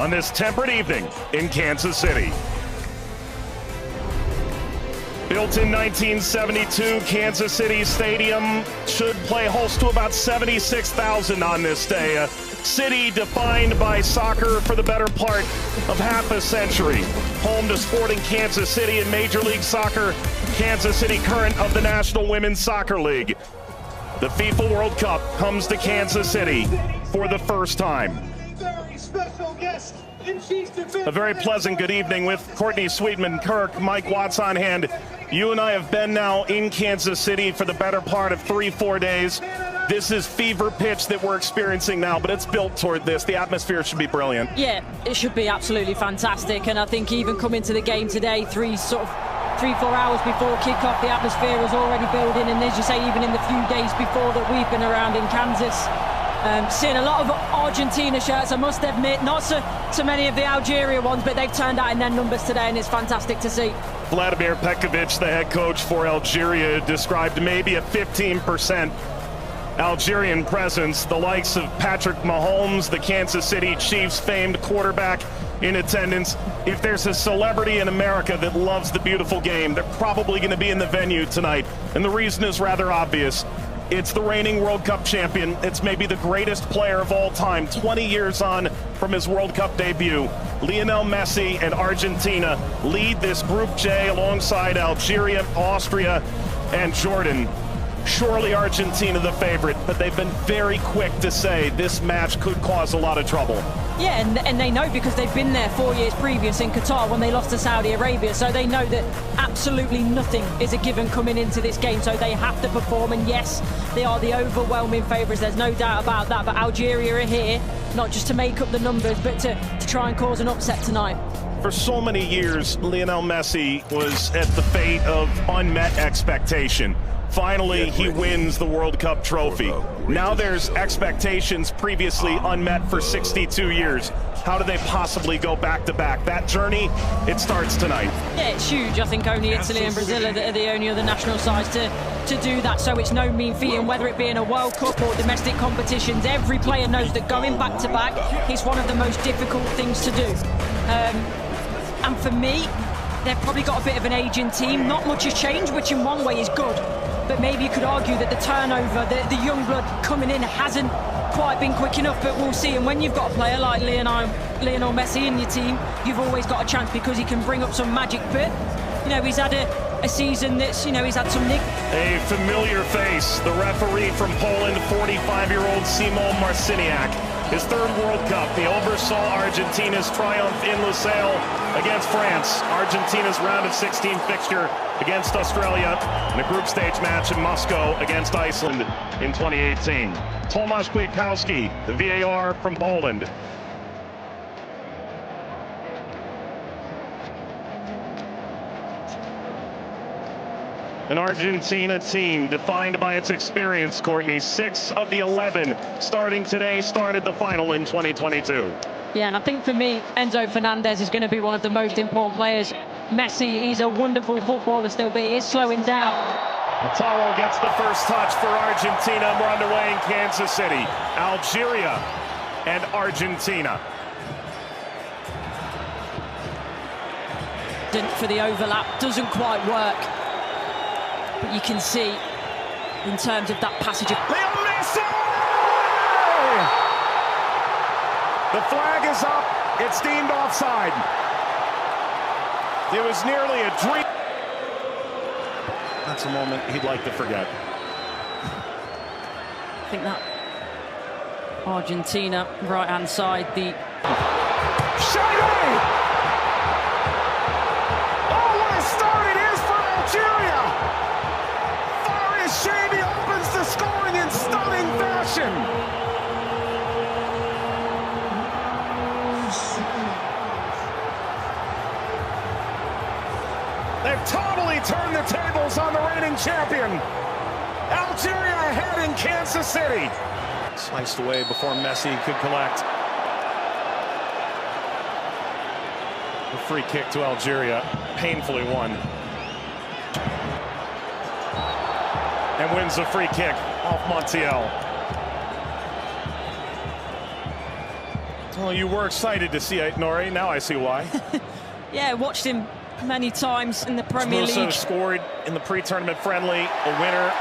on this temperate evening in Kansas City. Built in 1972, Kansas City Stadium should play host to about 76,000 on this day. A city defined by soccer for the better part of half a century. Home to Sporting Kansas City in Major League Soccer, Kansas City Current of the National Women's Soccer League. The FIFA World Cup comes to Kansas City for the first time. A very pleasant good evening with Courtney Sweetman-Kirk, Mike Watts on hand. You and I have been now in Kansas City for the better part of 3-4 days. This is fever pitch that we're experiencing now, but it's built toward this. The atmosphere should be brilliant. Yeah, it should be absolutely fantastic. And I think even coming to the game today, 3-4 hours before kickoff, the atmosphere was already building. And as you say, even in the few days before that we've been around in Kansas, seeing a lot of Argentina shirts, I must admit, not so many of the Algeria ones, but they've turned out in their numbers today, and it's fantastic to see. Vladimir Petkovic, the head coach for Algeria, described maybe a 15% Algerian presence. The likes of Patrick Mahomes, the Kansas City Chiefs famed quarterback, in attendance. If there's a celebrity in America that loves the beautiful game, they're probably going to be in the venue tonight. And the reason is rather obvious. It's the reigning World Cup champion. It's maybe the greatest player of all time, 20 years on from his World Cup debut. Lionel Messi and Argentina lead this Group J alongside Algeria, Austria, and Jordan. Surely Argentina the favorite, but they've been very quick to say this match could cause a lot of trouble. Yeah, and they know because they've been there 4 years previous in Qatar when they lost to Saudi Arabia, so they know that absolutely nothing is a given coming into this game, so they have to perform. And yes, they are the overwhelming favourites, there's no doubt about that, but Algeria are here not just to make up the numbers, but to try and cause an upset tonight. For so many years, Lionel Messi was at the fate of unmet expectation. Finally, he wins the World Cup trophy. Now there's expectations previously unmet for 62 years. How do they possibly go back-to-back? That journey, it starts tonight. Yeah, it's huge. I think only Italy and Brazil are the only other national sides to do that, so it's no mean feat. And whether it be in a World Cup or domestic competitions, every player knows that going back-to-back is one of the most difficult things to do. And for me, they've probably got a bit of an aging team. Not much has changed, which in one way is good. But maybe you could argue that the turnover, the young blood coming in hasn't quite been quick enough, but we'll see. And when you've got a player like Lionel Messi in your team, you've always got a chance because he can bring up some magic. But, you know, he's had a season that's, you know, he's had some nick. A familiar face, the referee from Poland, 45-year-old Szymon Marciniak. His third World Cup, he oversaw Argentina's triumph in Lusail against France. Argentina's round of 16 fixture against Australia in a group stage match in Moscow against Iceland in 2018. Tomasz Kwiatkowski, the VAR from Poland. An Argentina team defined by its experience, Courtney. 6 of the 11 starting today started the final in 2022. Yeah, and I think for me, Enzo Fernandez is going to be one of the most important players. Messi, he's a wonderful footballer still, but he is slowing down. Lautaro gets the first touch for Argentina. We're underway in Kansas City. Algeria and Argentina. For the overlap, doesn't quite work. But you can see, in terms of that passage of Lionel Messi! The flag is up. It's deemed offside. It was nearly a dream. That's a moment he'd like to forget. I think that Argentina, right-hand side, the... Shady! Oh, what a start it is for Algeria! Shady opens the scoring in stunning fashion. They've totally turned the tables on the reigning champion. Algeria ahead in Kansas City. Sliced away before Messi could collect. A free kick to Algeria, painfully won. And wins a free kick off Montiel. Well, you were excited to see it, Nori. Now I see why. Yeah, watched him many times in the Premier League. Also scored in the pre-tournament friendly, a winner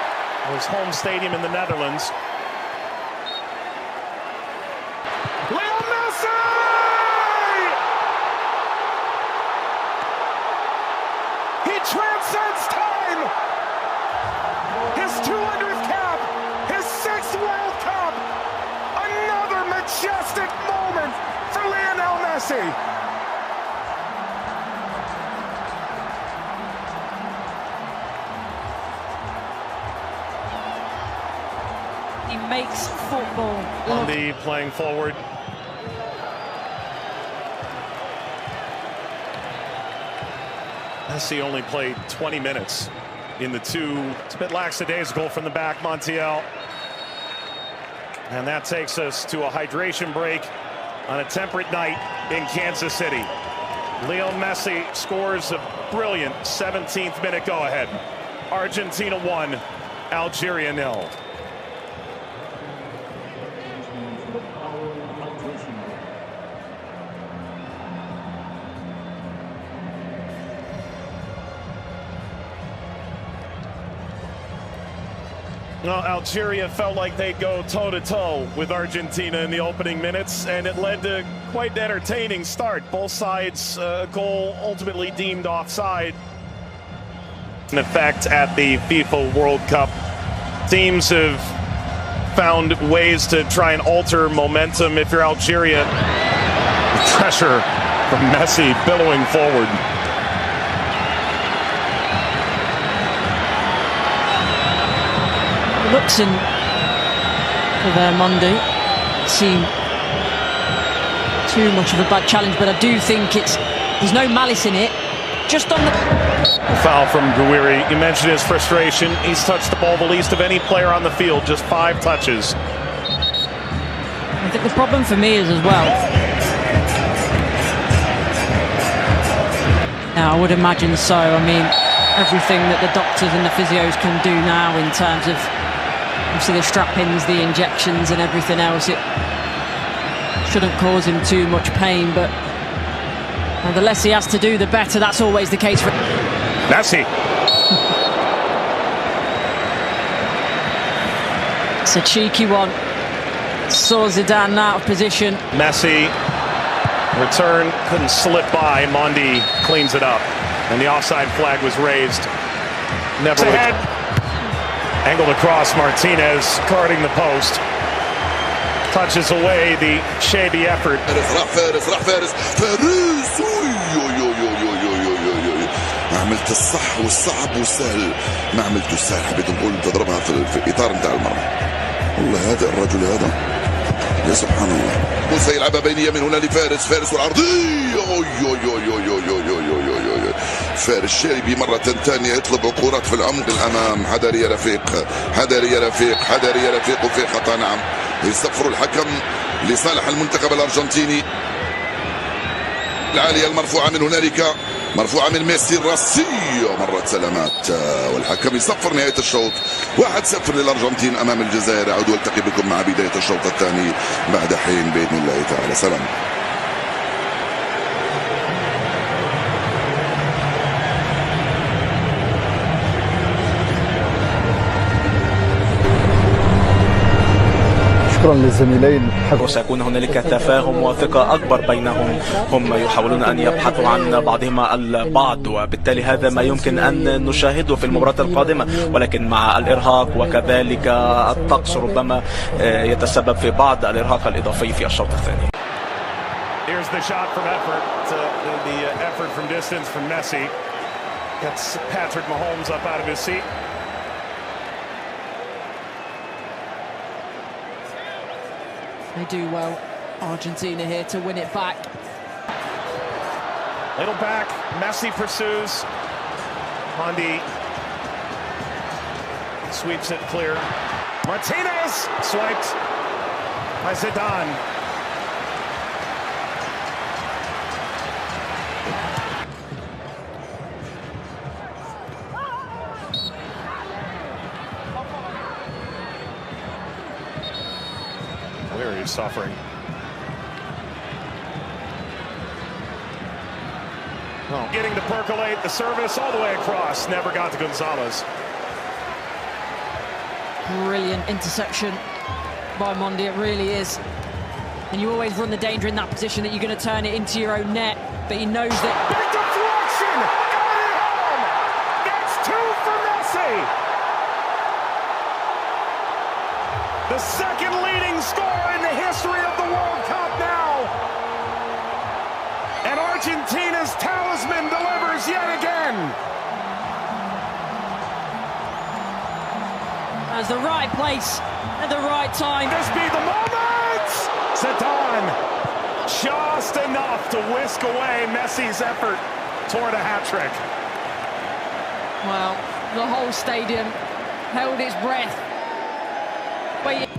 of his home stadium in the Netherlands. Lionel Messi! He transcends time! His 200th cap! His 6th World Cup! Another majestic moment for Lionel Messi! He makes football look. Andy playing forward. Messi only played 20 minutes in the two. It's a bit lackadaisical from the back, Montiel. And that takes us to a hydration break on a temperate night in Kansas City. Lionel Messi scores a brilliant 17th minute go-ahead. Argentina 1, Algeria 0. Well, Algeria felt like they'd go toe-to-toe with Argentina in the opening minutes, and it led to quite an entertaining start. Both sides, goal ultimately deemed offside. In effect, at the FIFA World Cup, teams have found ways to try and alter momentum. If you're Algeria, pressure from Messi billowing forward. Looks in for their Monday. Seem too much of a bad challenge, but I do think there's no malice in it. Just on the foul from Gouiri. You mentioned his frustration. He's touched the ball the least of any player on the field, just 5 touches. I think the problem for me is as well. Now, I would imagine so. I mean, everything that the doctors and the physios can do now in terms of obviously the strap-ins, the injections and everything else, it shouldn't cause him too much pain, but the less he has to do, the better. That's always the case for Messi. It's a cheeky one. Saw Zidane out of position. Messi, return, couldn't slip by. Mondi cleans it up, and the offside flag was raised. Never ahead. Angled across, Martinez guarding the post. Touches away the shabby effort. فارس ما عملت الصح والصعب والسهل، ما عملت السهل، حبيت نقول تضربها في الاطار نتاع المرمى. والله هذا الرجل هذا يا سبحان الله. موسى يلعبها بينيه من هنا لفارس والعرضيه. فارس الشاربي مرة ثانية يطلب كرات في العمق الأمام. حذري يا رفيق، حذري يا رفيق، حذري يا رفيق. وفي خطأ نعم، يصفر الحكم لصالح المنتخب الأرجنتيني. العالية المرفوعة من هنالك، مرفوعة من ميسي الراسية، مرت سلامات، والحكم يصفر نهاية الشوط. 1-0 للأرجنتين أمام الجزائر. أعود والتقي بكم مع بداية الشوط الثاني بعد حين بإذن الله تعالى. سلام. شكرا للزميلين. وسيكون هنالك تفاهم وثقة أكبر بينهم. هم يحاولون أن يبحثوا عن بعضهما البعض، وبالتالي هذا ما يمكن أن نشاهده في المباراة القادمة، ولكن مع الإرهاق وكذلك الطقس ربما يتسبب في بعض الإرهاق الإضافي في الشوط الثاني. Here's the shot from effort. The effort from distance from Messi gets Patrick Mahomes up out of his seat. They do well, Argentina here to win it back. Little back, Messi pursues. Mondi sweeps it clear. Martinez swiped by Zidane. Clear, he's suffering. Getting to percolate the service all the way across. Never got to Gonzalez. Brilliant intersection by Mondi, it really is. And you always run the danger in that position that you're going to turn it into your own net. But he knows that... Big deflection! Got it home! That's 2 for Messi! The second leading scorer in the history of the World Cup now! And Argentina's talisman delivers yet again! That's the right place at the right time. This be the moment! Zidane, just enough to whisk away Messi's effort toward a hat-trick. Well, the whole stadium held its breath.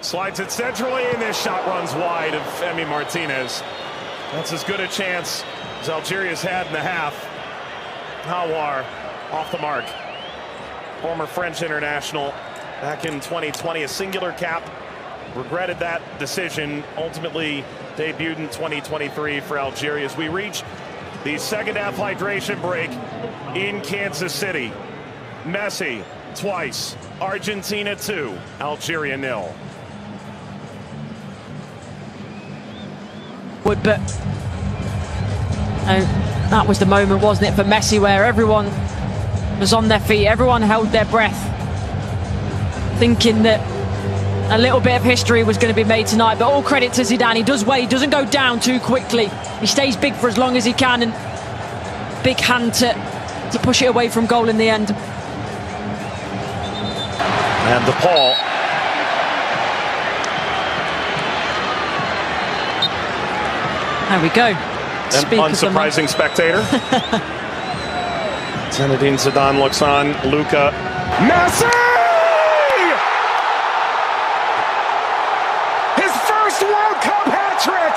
Slides it centrally, and this shot runs wide of Emi Martinez. That's as good a chance as Algeria's had in the half. Hawar off the mark. Former French international back in 2020, a singular cap. Regretted that decision, ultimately debuted in 2023 for Algeria as we reach the second half hydration break in Kansas City. Messi twice, Argentina 2, Algeria 0. But that was the moment, wasn't it, for Messi, where everyone was on their feet, everyone held their breath, thinking that a little bit of history was going to be made tonight. But all credit to Zidane. He does well. He doesn't go down too quickly. He stays big for as long as he can, and big hand to push it away from goal in the end. And DePaul. There we go. An unsurprising spectator. Zinedine Zidane looks on. Luka. Messi! World Cup hat-trick,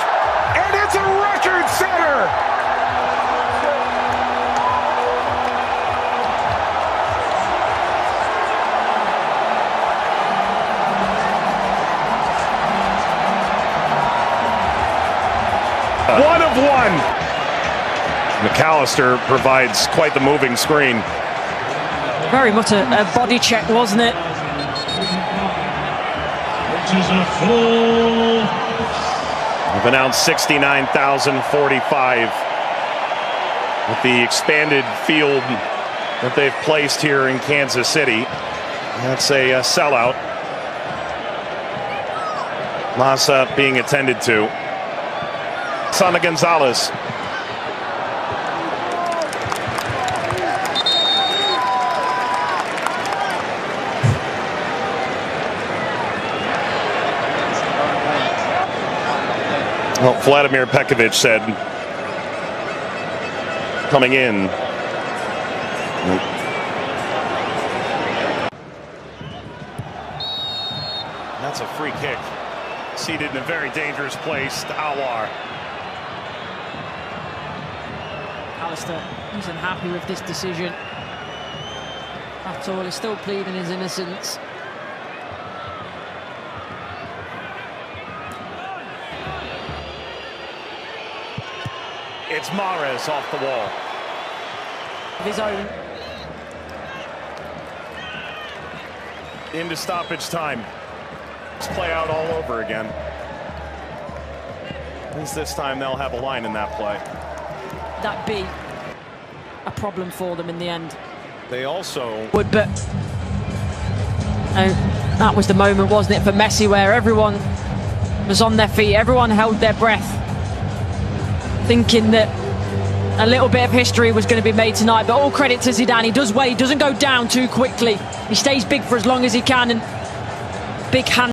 and it's a record setter. One of one. McAllister provides quite the moving screen. Very much a body check, wasn't it? We've announced 69,045 with the expanded field that they've placed here in Kansas City. That's a sellout. Massa being attended to. Sana Gonzalez. Well, Vladimir Pekovic said, coming in. That's a free kick. Seated in a very dangerous place to Hawar. Alistair isn't happy with this decision at all. He's still pleading his innocence. It's Mahrez off the wall. Of his own. Into stoppage time. Let's play out all over again. At least this time they'll have a line in that play. That be a problem for them in the end. They also would, but that was the moment, wasn't it, for Messi, where everyone was on their feet, everyone held their breath, thinking that a little bit of history was going to be made tonight. But all credit to Zidane. He does well. He doesn't go down too quickly. He stays big for as long as he can, and big hand